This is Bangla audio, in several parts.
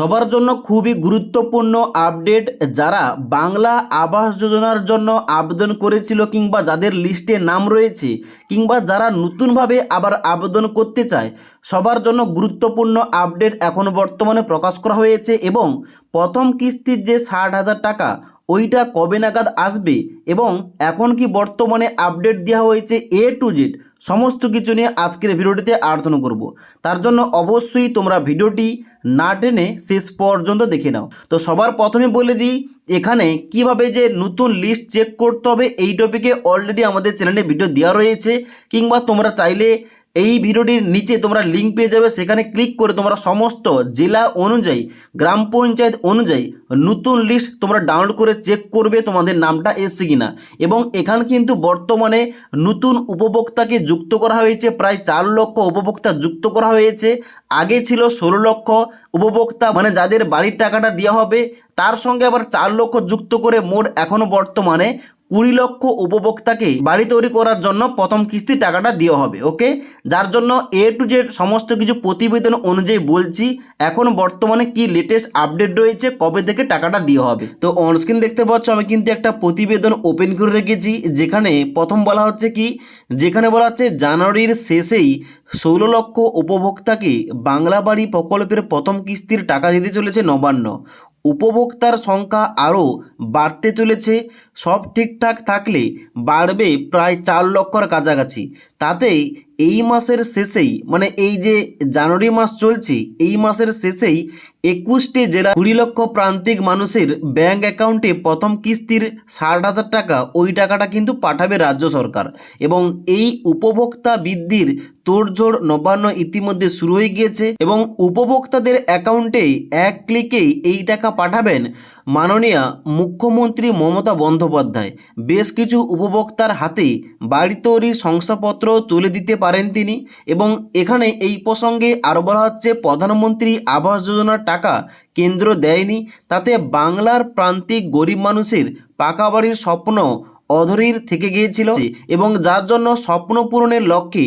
সবার জন্য খুবই গুরুত্বপূর্ণ আপডেট। যারা বাংলা আবাস যোজনার জন্য আবেদন করেছিল কিংবা যাদের লিস্টে নাম রয়েছে কিংবা যারা নতুনভাবে আবার আবেদন করতে চায়, সবার জন্য গুরুত্বপূর্ণ আপডেট এখন বর্তমানে প্রকাশ করা হয়েছে। এবং প্রথম কিস্তির যে 60,000 টাকা ওইটা কবে নাগাদ আসবে এবং এখন কি বর্তমানে আপডেট দেওয়া হয়েছে এ টু জেড সমস্ত কিছু নিয়ে আজকের ভিডিওটিতে আলোচনা করব। তার জন্য অবশ্যই তোমরা ভিডিওটি না টেনে শেষ পর্যন্ত দেখে নাও। তো সবার প্রথমে বলে দিই, এখানে কিভাবে যে নতুন লিস্ট চেক করতে হবে এই টপিকে অলরেডি আমাদের চ্যানেলে ভিডিও দেওয়া রয়েছে, কিংবা তোমরা চাইলে এই ভিডিওটির নিচে তোমরা লিঙ্ক পেয়ে যাবে, সেখানে ক্লিক করে তোমরা সমস্ত জেলা অনুযায়ী গ্রাম পঞ্চায়েত অনুযায়ী নতুন লিস্ট তোমরা ডাউনলোড করে চেক করবে তোমাদের নামটা এসছে কিনা। এবং এখানে কিন্তু বর্তমানে নতুন উপভোক্তাকে যুক্ত করা হয়েছে, প্রায় 4 লক্ষ উপভোক্তা যুক্ত করা হয়েছে। আগে ছিল 16 লক্ষ উপভোক্তা, মানে যাদের বাড়ির টাকাটা দেওয়া হবে, তার সঙ্গে আবার 4 লক্ষ যুক্ত করে মোট এখনও বর্তমানে 20 লক্ষ উপভোক্তাকে বাড়ি তৈরি করার জন্য প্রথম কিস্তি টাকাটা দেওয়া হবে। ওকে, যার জন্য এ টু জেড সমস্ত কিছু প্রতিবেদন অনুযায়ী বলছি এখন বর্তমানে কি লেটেস্ট আপডেট রয়েছে, কবে থেকে টাকাটা দেওয়া হবে। তো অনস্ক্রিন দেখতে পাচ্ছ আমি কিন্তু একটা প্রতিবেদন ওপেন করে রেখেছি, যেখানে প্রথম বলা হচ্ছে কি, যেখানে বলা হচ্ছে জানুয়ারির শেষেই 16 লক্ষ উপভোক্তাকে বাংলা বাড়ি প্রকল্পের প্রথম কিস্তির টাকা দিতে চলেছে নবান্ন। উপভোক্তার সংখ্যা আরও বাড়তে চলেছে, সব ঠিকঠাক থাকলে বাড়বে প্রায় 4 লক্ষর কাছাকাছি। তাতে এই মাসের শেষেই, মানে এই যে জানুয়ারি মাস চলছে, এই মাসের শেষেই 21টি জেলা 20 লক্ষ প্রান্তিক মানুষের ব্যাঙ্ক অ্যাকাউন্টে প্রথম কিস্তির 60,000 টাকা, ওই টাকাটা কিন্তু পাঠাবে রাজ্য সরকার। এবং এই উপভোক্তা বৃদ্ধির তোড়জোড় নবান্ন ইতিমধ্যে শুরু হয়ে গিয়েছে এবং উপভোক্তাদের অ্যাকাউন্টে এক ক্লিকেই এই টাকা পাঠাবেন মাননীয় মুখ্যমন্ত্রী মমতা বন্দ্যোপাধ্যায়। বেশ কিছু উপভোক্তার হাতে বাড়ি তৈরির শংসাপত্র তুলে দিতে পারেন তিনি। এবং এখানে এই প্রসঙ্গে আরও বলা হচ্ছে, প্রধানমন্ত্রী আবাস যোজনার টাকা কেন্দ্র দেয়নি, তাতে বাংলার প্রান্তিক গরিব মানুষের পাকা বাড়ির স্বপ্ন অধরির থেকে গিয়েছিল এবং যার জন্য স্বপ্ন পূরণের লক্ষ্যে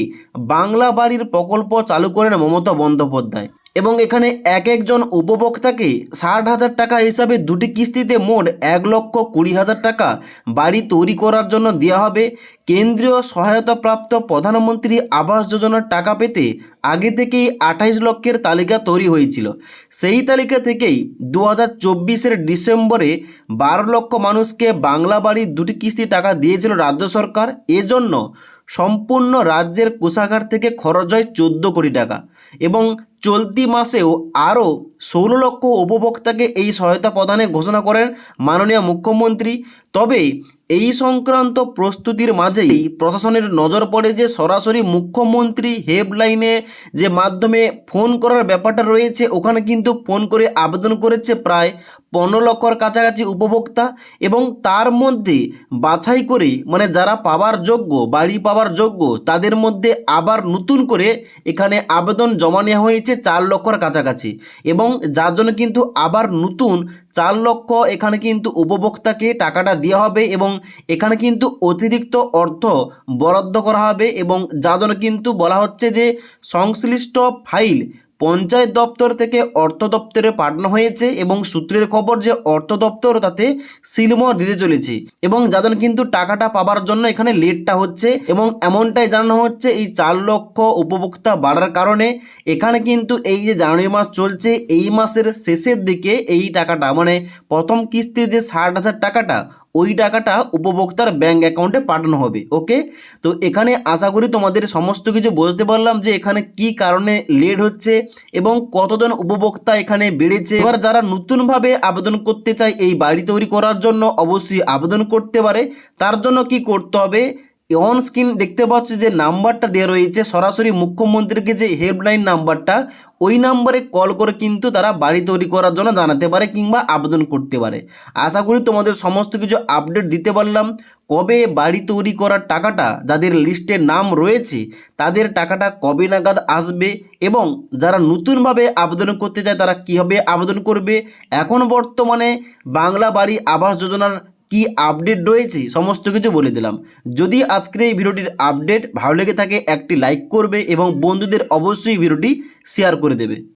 বাংলা বাড়ির প্রকল্প চালু করেন মমতা বন্দ্যোপাধ্যায়। এবং এখানে এক একজন উপভোক্তাকে 60,000 টাকা হিসাবে দুটি কিস্তিতে মোট 1,20,000 টাকা বাড়ি তৈরি করার জন্য দেওয়া হবে। কেন্দ্রীয় সহায়তাপ্রাপ্ত প্রধানমন্ত্রী আবাস যোজনার টাকা পেতে আগে থেকেই 28 লক্ষের তালিকা তৈরি হয়েছিল। সেই তালিকা থেকেই 2024-এর ডিসেম্বরে 12 লক্ষ মানুষকে বাংলা বাড়ির দুটি কিস্তি টাকা দিয়েছিল রাজ্য সরকার। এজন্য সম্পূর্ণ রাজ্যের কোষাগার থেকে খরচ হয় 14 কোটি টাকা। এবং চলতি মাসেও আরও 16 লক্ষ উপভোক্তাকে এই সহায়তা প্রদানের ঘোষণা করেন মাননীয় মুখ্যমন্ত্রী। তবে এই সংক্রান্ত প্রস্তুতির মাঝেই প্রশাসনের নজর পড়ে যে সরাসরি মুখ্যমন্ত্রী হেল্পলাইনে যে মাধ্যমে ফোন করার ব্যাপারটা রয়েছে, ওখানে কিন্তু ফোন করে আবেদন করেছে প্রায় 15 লক্ষর কাছাকাছি উপভোক্তা। এবং তার মধ্যে বাছাই করে, মানে যারা পাওয়ার যোগ্য, বাড়ি পাওয়ার যোগ্য, তাদের মধ্যে আবার নতুন করে এখানে আবেদন জমা নেওয়া হয়েছে 4 লক্ষর কাছাকাছি। এবং যার জন্য কিন্তু আবার নতুন 4 লক্ষ এখানে কিন্তু উপভোক্তাকে টাকাটা দেওয়া হবে এবং এখানে কিন্তু অতিরিক্ত অর্থ বরাদ্দ করা হবে। এবং যার জন্য কিন্তু বলা হচ্ছে যে সংশ্লিষ্ট ফাইল পঞ্চায়েত দপ্তর থেকে অর্থ দপ্তরে পাঠানো হয়েছে এবং সূত্রের খবর যে অর্থ দপ্তর তাতে সিলমোহর দিতে চলেছে। এবং যাদের কিন্তু টাকাটা পাবার জন্য এখানে লেটটা হচ্ছে এবং এমনটাই জানানো হচ্ছে এই 4 লক্ষ উপভোক্তা বাড়ার কারণে এখানে কিন্তু এই যে জানুয়ারি মাস চলছে, এই মাসের শেষের দিকে এই টাকাটা, মানে প্রথম কিস্তির যে 60,000 টাকাটা, ওই টাকাটা উপভোক্তার ব্যাঙ্ক অ্যাকাউন্টে পাঠানো হবে। ওকে, তো এখানে আশা করি তোমাদের সমস্ত কিছু বুঝতে পারলাম যে এখানে কি কারণে লেট হচ্ছে এবং কতজন উপভোক্তা এখানে বেড়েছে। এবার যারা নতুনভাবে আবেদন করতে চায় এই বাড়ি তৈরি করার জন্য অবশ্যই আবেদন করতে পারে। তার জন্য কি করতে হবে, অন স্ক্রিন দেখতে পাচ্ছি যে নাম্বারটা দেওয়া রয়েছে, সরাসরি মুখ্যমন্ত্রীকে যে হেল্পলাইন নাম্বারটা, ওই নাম্বারে কল করে কিন্তু তারা বাড়ি তৈরি করার জন্য জানাতে পারে কিংবা আবেদন করতে পারে। আশা করি তোমাদের সমস্ত কিছু আপডেট দিতে পারলাম। কবে বাড়ি তৈরি করার টাকাটা, যাদের লিস্টে নাম রয়েছে তাদের টাকাটা কবে নাগাদ আসবে এবং যারা নতুনভাবে আবেদন করতে চায় তারা কীভাবে আবেদন করবে, এখন বর্তমানে বাংলা বাড়ি আবাস যোজনার কি আপডেট রয়েছে সমস্ত কিছু বলে দিলাম। যদি আজকের এই ভিডিওটির আপডেট ভালো লেগে থাকে একটি লাইক করবে এবং বন্ধুদের অবশ্যই ভিডিওটি শেয়ার করে দেবে।